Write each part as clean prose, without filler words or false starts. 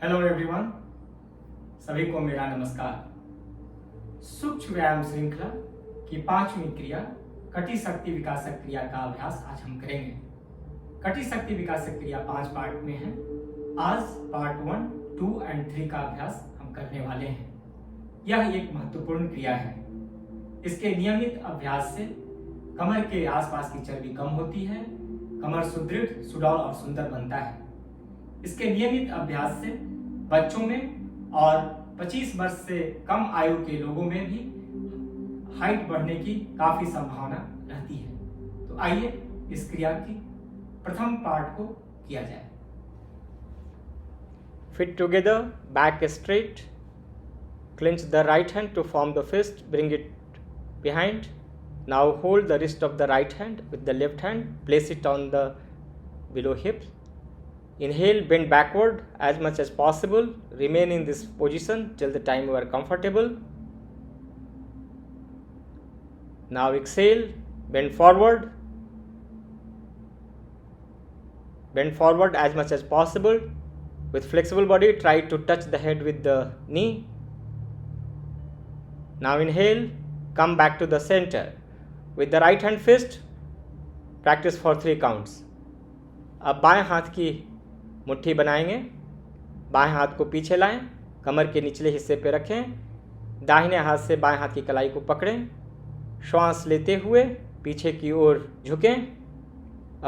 Hello everyone, सभी को मेरा नमस्कार। सूक्ष्म व्यायाम श्रृंखला की 5वीं क्रिया कटी शक्ति विकासक क्रिया का अभ्यास आज हम करेंगे। कटी शक्ति विकासक क्रिया 5 पार्ट में है। आज पार्ट 1, 2 एंड 3 का अभ्यास हम करने वाले हैं। यह एक महत्वपूर्ण क्रिया है। इसके नियमित अभ्यास से कमर के आसपास की चर्बी कम होती है, कमर सुदृढ़, सुडौल और सुंदर बनता है। इसके नियमित अभ्यास से बच्चों में और 25 वर्ष से कम आयु के लोगों में भी हाइट बढ़ने की काफी संभावना रहती है। तो आइए इस क्रिया की प्रथम पार्ट को किया जाए। Feet together, back straight. Clench the right hand to form the fist. Bring it behind. Now hold the wrist of the right hand with the left hand. Place it on the below hip. Inhale, bend backward as much as possible. Remain in this position till the time you are comfortable. Now exhale, bend forward. Bend forward as much as possible. With flexible body, try to touch the head with the knee. Now inhale, come back to the center. With the right hand fist, practice for 3 counts. अब बाएं हाथ की मुट्ठी बनाएंगे। बाएं हाथ को पीछे लाएं, कमर के निचले हिस्से पे रखें। दाहिने हाथ से बाएं हाथ की कलाई को पकड़ें। श्वास लेते हुए पीछे की ओर झुकें।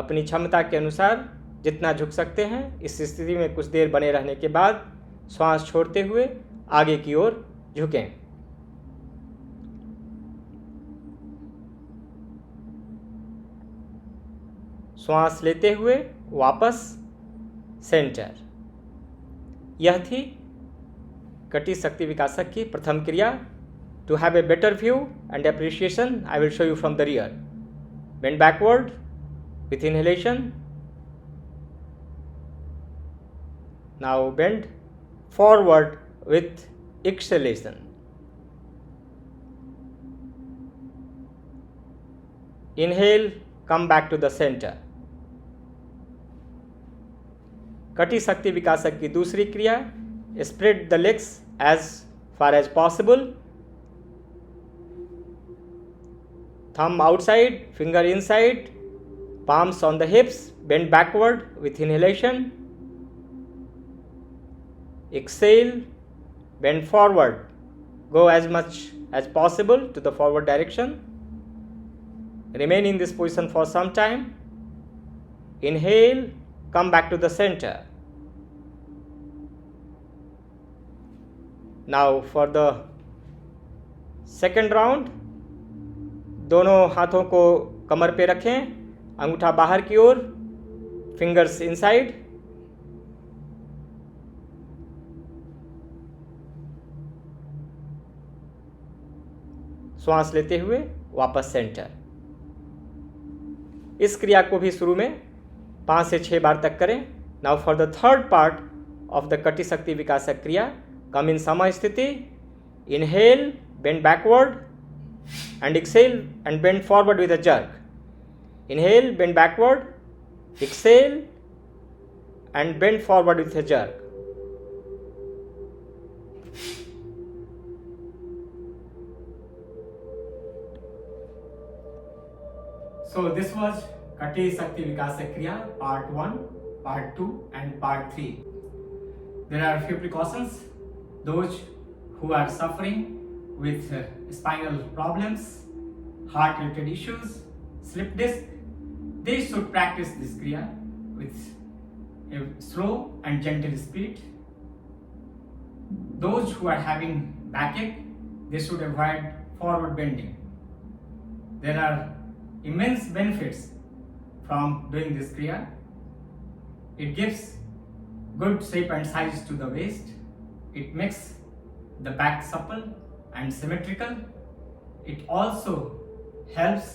अपनी क्षमता के अनुसार जितना झुक सकते हैं। इस स्थिति में कुछ देर बने रहने के बाद श्वास छोड़ते हुए आगे की ओर झुकें। श्वास लेते हुए वापस सेंटर। यह थी कटी शक्ति विकासक की प्रथम क्रिया। To have a better view and appreciation, I will show you from the rear. Bend backward with inhalation. Now bend forward with exhalation. Inhale, come back to the center. कटी शक्ति विकासक की दूसरी क्रिया, spread the legs as far as possible. Thumb outside, finger inside, palms on the hips, bend backward with inhalation. Exhale, bend forward. Go as much as possible to the forward direction. Remain in this position for some time. Inhale, come back to the center. Now for the second round, दोनों हाथों को कमर पे रखें, अंगूठा बाहर की ओर, fingers inside. श्वास लेते हुए वापस सेंटर। इस क्रिया को भी शुरू में 5 से 6 बार तक करें। Now for the third part of the कटी शक्ति विकासक क्रिया, कम इन सम स्थिति। Inhale, bend backward and exhale and bend forward with a jerk. Inhale, bend backward, exhale and bend forward with a jerk. So this was Kati Shakti Vikasek Kriya part 1, part 2 and part 3. There are a few precautions. Those who are suffering with spinal problems, heart related issues, slip disc, they should practice this Kriya with a slow and gentle speed. Those who are having backache, they should avoid forward bending. There are immense benefits from doing this kriya. It gives good shape and size to the waist. It makes the back supple and symmetrical. It also helps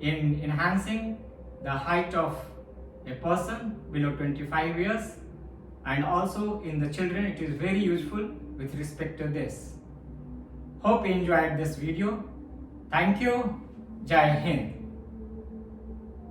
in enhancing the height of a person below 25 years, and also in the children it is very useful with respect to this. Hope you enjoyed this video. Thank you. Jai Hind.